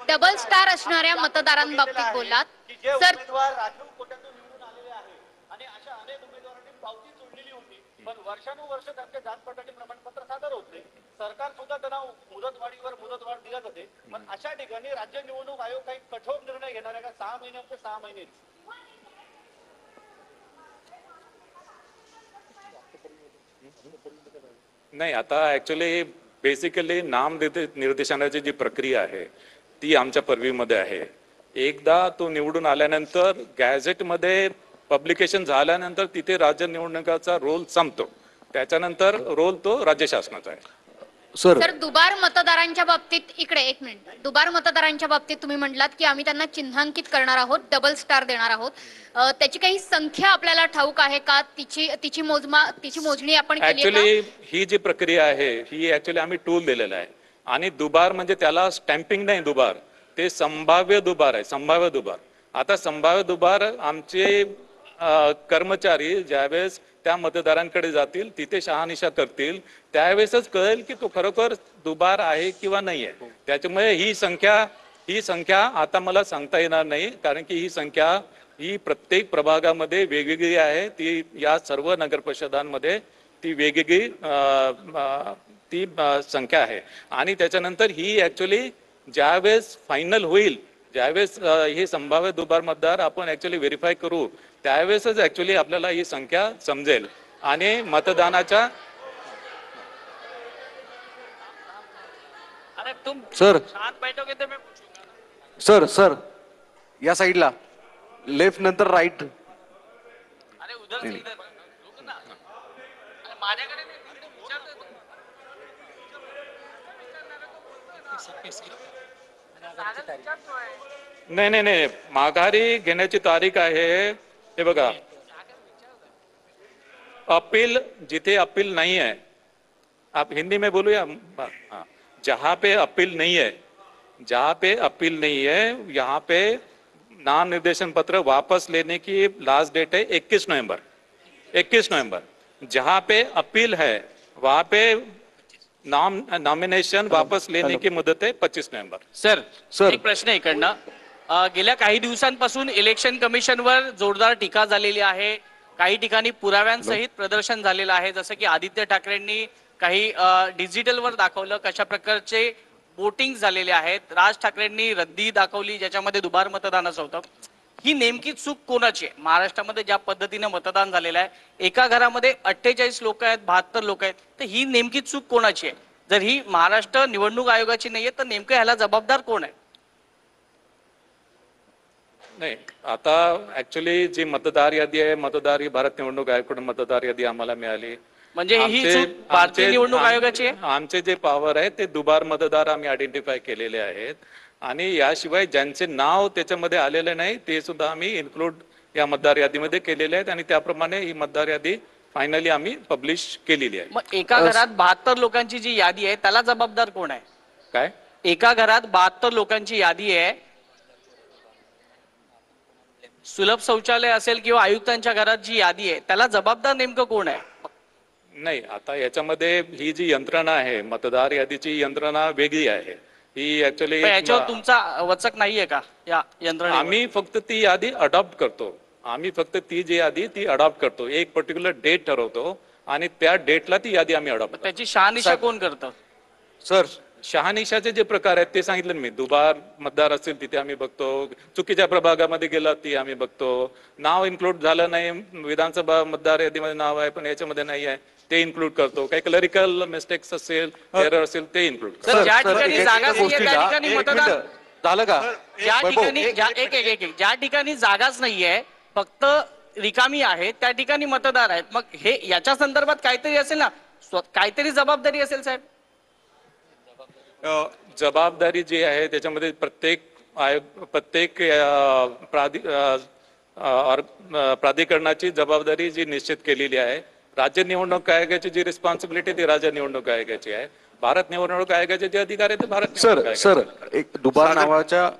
Double star असणाऱ्या मतदारांबाबतीत बोललात sir. राखीव कोट्यातून निवडून आलेले आहेत आणि अशा अनेक उमेदवारांनी पावती जोडलेली होती, पण वर्षानुवर्ष त्यांचे जातपडताळणी प्रमाणपत्र सादर होत नाही. सरकार सुद्धा त्यांना मुदतवाढीवर मुदतवाढ दिला जाते, पण अशा ठिकाणी राज्य निवडणूक आयोग काही कठोर निर्णय घेणार आहे का? 6 महिन्याचे 6 महिनेच. नाही, आता ऍक्च्युली बेसिकली नाम निर्देशनाची जी प्रक्रिया आहे ती आमच्या परवीमध्ये आहे. एकदा तो निवडून आल्यानंतर गॅझेटमध्ये पब्लिकेशन झाल्यानंतर तिथे राज्य निवडणुकाचा रोल संपतो. त्याच्यानंतर रोल तो राज्य शासनाचा आहे. सर, दुबार मतदारांच्या बाबतीत इकडे एक मिनिट. दुबार मतदारांच्या बाबतीत तुम्ही म्हटलात की आम्ही त्यांना चिन्हांकित करणार आहोत, डबल स्टार देणार आहोत. त्याची काही संख्या आपल्याला ठाऊक आहे का? तिची मोजणी आपण केली आहे का? ऍक्च्युली ही जी प्रक्रिया आहे ही ऍक्च्युली आम्ही टूल दिलेला आहे. आणि दुबार म्हणजे त्याला स्टॅम्पिंग नाही, दुबार ते संभाव्य दुबार आहे. संभाव्य दुबार. आता संभाव्य दुबार आमचे कर्मचारी ज्यावेळेस त्या मतदारांकडे जातील, तिथे शहानिशा करतील, त्यावेळेसच कळेल की तो खरोखर दुबार आहे किंवा नाही आहे. त्याच्यामुळे ही संख्या आता मला सांगता येणार नाही, कारण की ही संख्या ही प्रत्येक प्रभागामध्ये वेगवेगळी आहे. ती या सर्व नगर परिषदांमध्ये ती वेगवेगळी ती संख्या आहे. आणि त्याच्यानंतर ही ऍक्च्युली ज्यावेळेस फायनल होईल, ज्यावेळेस हे संभाव्य दुबार मतदार आपण ऍक्च्युली व्हेरीफाय करू, त्यावेळेसच ऍक्च्युली आपल्याला ही संख्या समजेल. आणि मतदानाच्या सर या साईडला लेफ्ट नंतर राईट. नाही, माघारी घेण्याची तारीख आहे. हे बघा, अपील जिथे अपील नहीं है, आप हिंदी में बोलो या जहां पे अपील नहीं है, जहां पे अपील नहीं है यहाँ पे नाम निर्देशन पत्र वापस लेने की लास्ट डेट है 21 नवंबर. 21 नवंबर. जहां पे अपील है वहां पे नॉमिनेशन वापस लेने की मुदत है 25 नवंबर. सर एक प्रश्न इकडनं. गेल्या काही दिवसांपासून इलेक्शन कमिशनवर जोरदार टीका झालेली आहे. काही ठिकाणी पुराव्यांसहित प्रदर्शन झालेलं आहे. जसं की आदित्य ठाकरेंनी काही डिजिटलवर दाखवलं कशा प्रकारचे वोटिंग झालेले आहेत. राज ठाकरेंनी रद्दी दाखवली ज्याच्यामध्ये दुबार मतदानाचं होतं. ही नेमकी चूक कोणाची आहे? महाराष्ट्रामध्ये ज्या पद्धतीने मतदान झालेलं आहे, एका घरामध्ये 48 लोक आहेत, 72 लोक आहेत, तर ही नेमकी चूक कोणाची आहे? जर ही महाराष्ट्र निवडणूक आयोगाची नाहीये तर नेमकं ह्याला जबाबदार कोण आहे? नाही, आता ऍक्च्युली जी मतदार यादी आहे, मतदार ही भारत निवडणूक आयोगाकडून मतदार यादी आम्हाला मिळाली. म्हणजे ही चूक भारतीय निवडणूक आयोगाची आहे. आमचे जे पॉवर आहे ते दुबार मतदार आम्ही आयडेंटिफाय केलेले आहेत. आणि याशिवाय ज्यांचे नाव त्याच्यामध्ये आलेले नाही ते सुद्धा आम्ही इन्क्लूड या मतदार यादीमध्ये केलेले आहेत. आणि त्याप्रमाणे ही मतदार यादी फायनली आम्ही पब्लिश केलेली आहे. मग एका घरात 72 लोकांची जी यादी आहे त्याला जबाबदार कोण आहे? काय? एका घरात 72 लोकांची यादी आहे, सुलभ शौचालय असेल किंवा आयुक्तांच्या घरात जी यादी आहे त्याला जबाबदार नेमकं कोण आहे? नाही, आता याच्यामध्ये ही जी यंत्रणा आहे मतदार यादीची यंत्रणा वेगळी आहे. ही ऍक्च्युली याच्यावर तुमचा वचक नाहीये का या यंत्रणेवर? आम्ही फक्त ती यादी अडॉप्ट करतो. आम्ही फक्त ती जी यादी ती अडॉप्ट करतो. एक पर्टिक्युलर डेट ठरवतो आणि त्या डेटला ती यादी आम्ही अडॉप्ट करतो. त्याची शहानिशा कोण करतं? सर, शहानिशाचे जे प्रकार आहेत ते सांगितलं मी. दुबार मतदार असतील तिथे आम्ही बघतो, चुकीच्या प्रभागामध्ये गेला ती आम्ही बघतो, नाव इन्क्लूड झालं नाही, विधानसभा मतदार यादीमध्ये नाव आहे पण याच्यामध्ये नाही आहे ते इन्क्लूड करतो, काही क्लरिकल मिस्टेक्स असेल, एरर असेल ते इन्क्लूड करतो. ज्या ठिकाणी जागा नाहीये त्या ठिकाणी मतदान झालं का? ज्या ठिकाणी जागाच नाहीये, फक्त रिकामी आहे त्या ठिकाणी मतदार आहेत. मग हे याच्या संदर्भात काहीतरी असेल ना, काहीतरी जबाबदारी असेल साहेब. जबाबदारी जी आहे त्याच्यामध्ये प्रत्येक प्राधिकरणाची जबाबदारी जी निश्चित केलेली आहे. राज्य निवडणूक आयोगाची जी रिस्पॉन्सिबिलिटी ती राज्य निवडणूक आयोगाची आहे. भारत निवडणूक आयोगाचे जे अधिकार आहेत ते भारत निवडणूक आयोगाचे. सर एक दुबार नावाच्या